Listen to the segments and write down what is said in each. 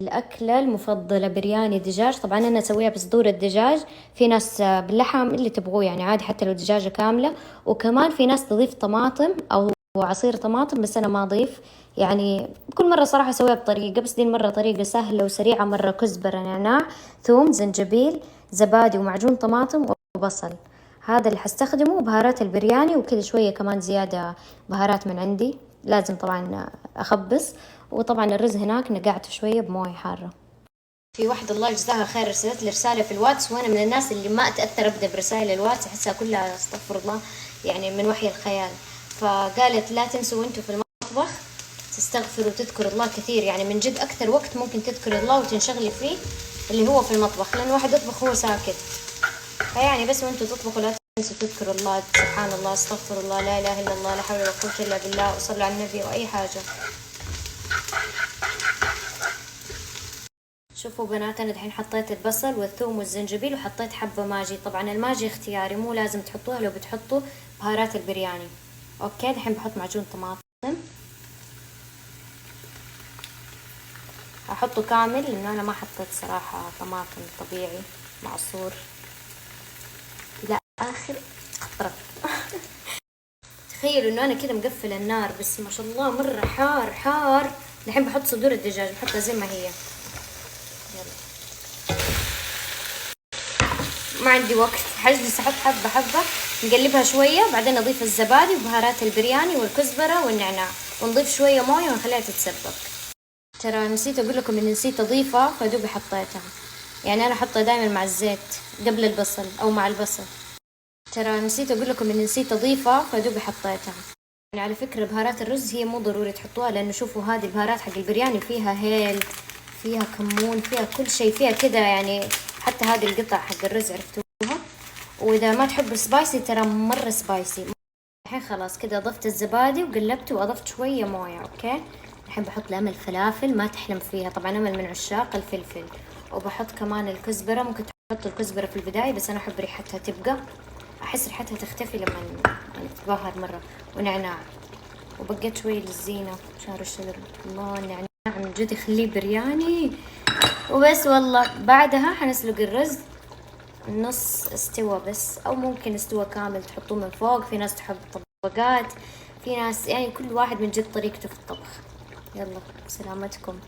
الأكلة المفضلة برياني دجاج. طبعا أنا أسويها بصدور الدجاج، في ناس باللحم اللي تبغوه يعني عادي حتى لو دجاجة كاملة، وكمان في ناس تضيف طماطم أو عصير طماطم، بس أنا ما أضيف. يعني كل مرة صراحة أسويها بطريقة، بس دي المرة طريقة سهلة وسريعة مرة. كزبرة، نعناع، ثوم، زنجبيل، زبادي، ومعجون طماطم، وبصل. هذا اللي حستخدمه. بهارات البرياني وكذا شوية كمان زيادة بهارات من عندي، لازم طبعا أخبص. وطبعا الرز هناك نقعته شوية بموية حارة. في واحدة الله يجزاها خير رسلت لي رسالة في الواتس، وأنا من الناس اللي ما أتأثر أبدأ برسائل الواتس، أحسها كلها استغفر الله يعني من وحي الخيال. فقالت لا تنسوا وانتوا في المطبخ تستغفروا وتذكروا الله كثير، يعني من جد أكثر وقت ممكن تذكري الله وتنشغلي فيه اللي هو في المطبخ، لأن الواحد يطبخ هو ساكت. فيعني بس وانتوا تطبخوا لا تنسوا تذكروا الله، سبحان الله، استغفر الله، لا إله إلا الله، لا حول ولا قوة إلا بالله، وصلوا على النبي وأي حاجة. شوفوا بنات، انا الحين حطيت البصل والثوم والزنجبيل وحطيت حبة ماجي. طبعا الماجي اختياري، مو لازم تحطوها لو بتحطوا بهارات البرياني. اوكي الحين بحط معجون طماطم، احطه كامل لانه انا ما حطيت صراحة طماطم طبيعي معصور الى اخر قطرة. تخيلوا انه انا كده مقفل النار، بس ما شاء الله مرة حار حار. الحين بحط صدور الدجاج بحطها زي ما هي. يلا ما عندي وقت، حجلس احط حبة حبة نقلبها شوية، بعدين اضيف الزبادي وبهارات البرياني والكزبرة والنعناع، ونضيف شوية موية ونخليها تتسبك. ترى نسيت اقول لكم اني نسيت اضيفها فدوبي حطيتها، يعني انا احطها دائما مع الزيت قبل البصل او مع البصل. ترى نسيت اقول لكم اني نسيت اضيفها فدوبي حطيتها. يعني على فكرة بهارات الرز هي مو ضروري تحطوها، لانه شوفوا هذه البهارات حق البرياني فيها هيل، فيها كمون، فيها كل شيء، فيها كده يعني. حتى هذه القطع حق الرز عرفتوها. واذا ما تحب سبايسي ترى مرة سبايسي. الحين خلاص كده اضفت الزبادي وقلبت واضفت شوية موية. اوكي الحين بحط لأمل فلافل ما تحلم فيها، طبعا أمل من عشاق الفلفل. وبحط كمان الكزبرة، ممكن تحطوا الكزبرة في البداية بس أنا أحب ريحتها تبقى، أحس ريحتها تختفي لما يعني تتبهر مرة. ونعناع، وبقيت شوي للزينة عشان رش الله. النعناع من جد يخليه برياني. وبس والله بعدها حنسلق الرز نص استوى بس، او ممكن استوى كامل تحطوه من فوق. في ناس تحب طبقات، في ناس يعني كل واحد من جد طريقته في الطبخ. يلا سلامتكم.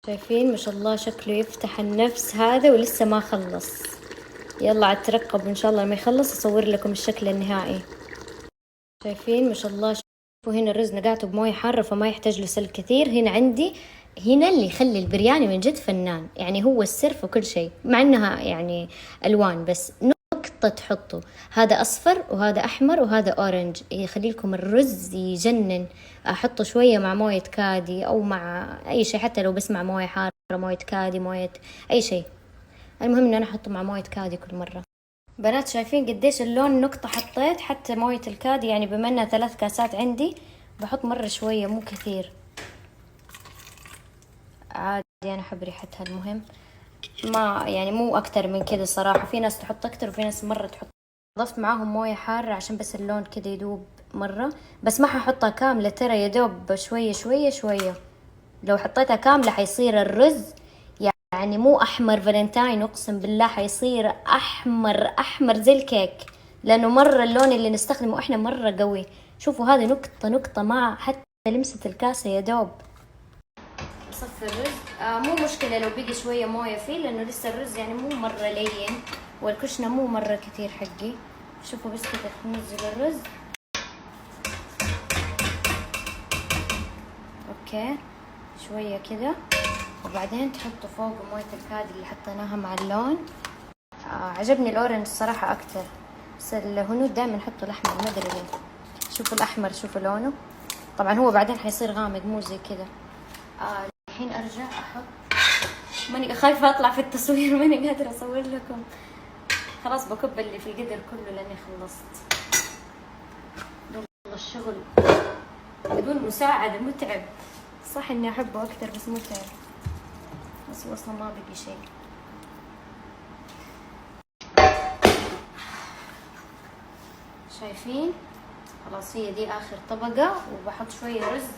شايفين ما شاء الله شكله يفتح النفس هذا ولسه ما خلص. يلا عاد ترقبوا ان شاء الله لما يخلص اصور لكم الشكل النهائي. شايفين ما شاء الله. شوفوا هنا الرز نقعته بمويه حارة فما يحتاج له سلق كثير. هنا عندي هنا اللي يخلي البرياني من جد فنان، يعني هو السر في كل شيء، مع انها يعني الوان بس نقطة تحطوا. هذا اصفر وهذا احمر وهذا اورنج، يخلي لكم الرز يجنن. احطه شوية مع موية كادي او مع اي شيء، حتى لو بس مع موية حارة، موية كادي، موية اي شيء. المهم ان انا احطه مع موية كادي كل مرة. بنات شايفين قديش اللون نقطة حطيت؟ حتى موية الكادي يعني بما انها 3 كاسات عندي بحط مرة شوية مو كثير، عادي انا احب ريحتها. المهم ما يعني مو اكتر من كده صراحة. في ناس تحط اكتر وفي ناس مرة تحط. ضفت معاهم موية حارة عشان بس اللون كده يدوب مرة، بس ما ححطها كاملة ترى، يدوب شوية شوية شوية. لو حطيتها كاملة حيصير الرز يعني مو احمر فالنتاين، اقسم بالله حيصير احمر احمر زي الكيك، لانه مرة اللون اللي نستخدمه احنا مرة قوي. شوفوا هذه نقطة نقطة مع حتى لمسة الكاسة يا دوب. صف الرز مو مشكلة لو بقي شوية موية فيه، لانه لسه الرز يعني مو مرة لين، والكشنة مو مرة كتير حقي. شوفوا بس كده ننزل الرز. اوكي شوية كده، وبعدين تحطوا فوق موية الكادي اللي حطيناها مع اللون. عجبني الاورنج الصراحة اكتر، بس الهنود دائما يحطوا الاحمر ما ادري ليه. شوفوا الاحمر شوفوا لونه، طبعا هو بعدين حيصير غامق مو زي كذا. الحين ارجع احط، ماني خايفة اطلع في التصوير ماني قادرة اصور لكم. خلاص بكب اللي في القدر كله لاني خلصت. والله الشغل بدون مساعدة متعب، صح اني احبه اكتر بس متعب. بس اصلا ما بقي شيء. شايفين؟ خلاص هي دي اخر طبقة، وبحط شوية رز.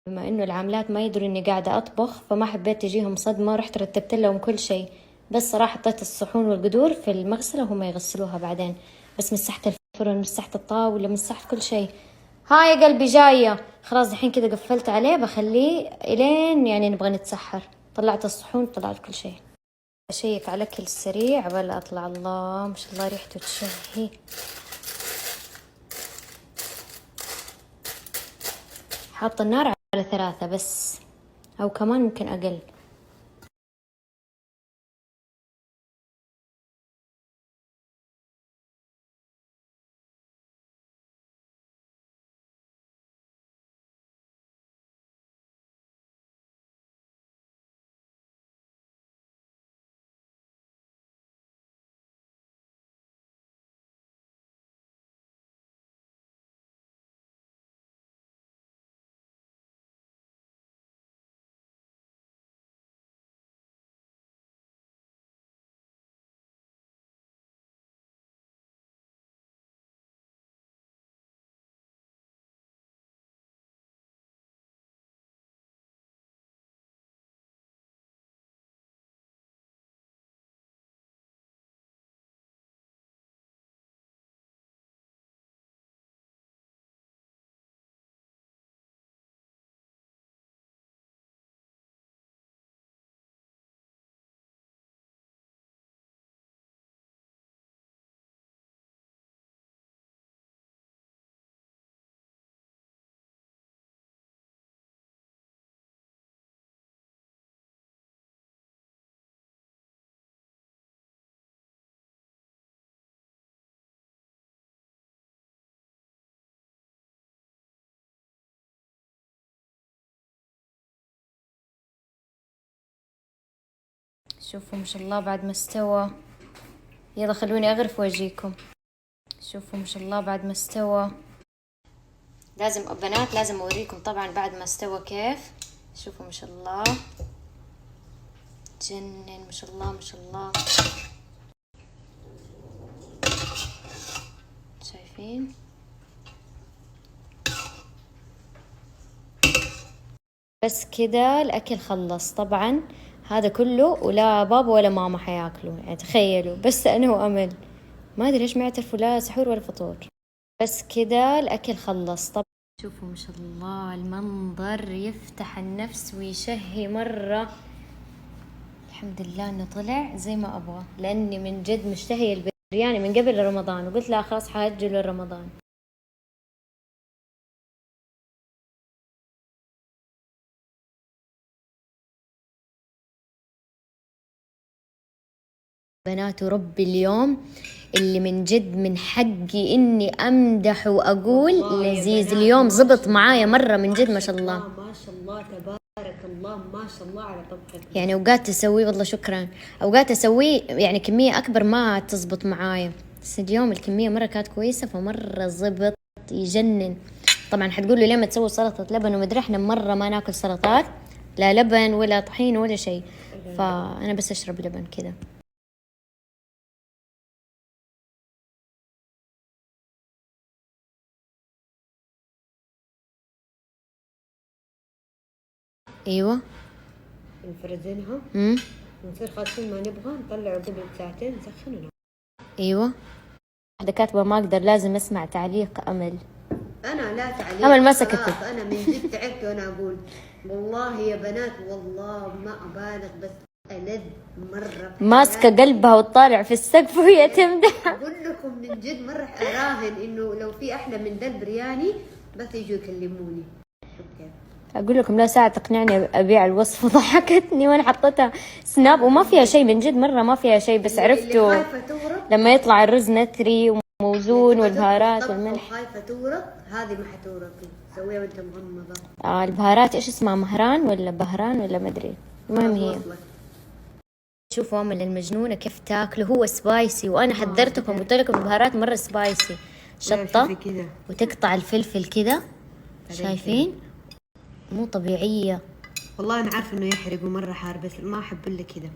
بما انه العاملات ما يدروا اني قاعدة اطبخ، فما حبيت تجيهم صدمة، ورحت رتبت لهم كل شيء. بس صراحة حطيت الصحون والقدور في المغسلة وهم يغسلوها بعدين. بس مسحت الفرن، مسحت الطاولة، مسحت كل شيء. ها يا قلبي جاية. خلاص الحين كذا قفلت عليه، بخليه الين يعني نبغى نتسحر. طلعت الصحون، طلعت كل شيء. اشيك على اكل السريع عبال اطلع. الله ما شاء الله ريحته تشهي. حاطة النار على 3 بس، او كمان ممكن اقل. شوفوا ما شاء الله بعد ما استوى. يلا خلوني اغرف واجيكم. شوفوا ما شاء الله بعد ما استوى. لازم بنات، لازم اوريكم طبعا بعد ما استوى كيف. شوفوا ما شاء الله جنن، ما شاء الله ما شاء الله. شايفين؟ بس كده الاكل خلص. طبعا هذا كله ولا بابا ولا ماما حياكلوا، يعني تخيلوا، بس انا وامل ما ادري ليش ما يعترفوا لا سحور ولا فطور. بس كده الاكل خلص. طب شوفوا ما شاء الله المنظر يفتح النفس ويشهي مرة. الحمد لله انه طلع زي ما ابغى، لاني من جد مشتهية البرياني من قبل رمضان، وقلت لا خلاص حاجله لرمضان. بنات ورب اليوم اللي من جد من حقي اني امدح واقول لذيذ. اليوم زبط معايا مرة من جد ما شاء الله. ما شاء الله تبارك الله، ما شاء الله على طبخك. يعني اوقات اسويه والله شكرا، اوقات اسويه يعني كمية اكبر ما تزبط معايا، بس اليوم الكمية مرة كانت كويسة فمرة زبط يجنن. طبعا حتقولوا ليه ما تسوي سلطة لبن ومدري، احنا مرة ما ناكل سلطات، لا لبن ولا طحين ولا شيء، فانا بس اشرب لبن كذا. ايوه نفرزنها ونصير خاصين ما نبغى نطلعه قبل ساعتين نسخنه. ايوه واحدة كاتبة ما اقدر لازم اسمع تعليق امل. انا لا تعليق، امل ما سكتت. انا من جد تعبت وانا اقول والله يا بنات، والله ما ابالغ، بس ألذ مرة ماسكة قلبها وتطالع في السقف وهي تمدح. اقول لكم من جد مرة اراهن انه لو في احلى من ذا البرياني بس يجوا يكلموني. اقول لكم لا ساعة تقنعني ابيع الوصفة. ضحكتني وانا حطيتها سناب وما فيها شيء من جد مرة ما فيها شيء، بس عرفته لما يطلع الرز نثري وموزون والبهارات والملح. خايفة تورق، هذه ما حتورقي. سويها وانت مغمضة. البهارات ايش اسمها، مهران ولا بهران ولا مدري، المهم هي. وصلت. شوفوا أمل المجنونة كيف تاكله، هو سبايسي وأنا حذرتكم قلت لكم البهارات مرة سبايسي. شطة كذا وتقطع الفلفل كذا، شايفين؟ مو طبيعية. والله انا عارفه انه يحرق ومره حار، بس ما احب الا كذا.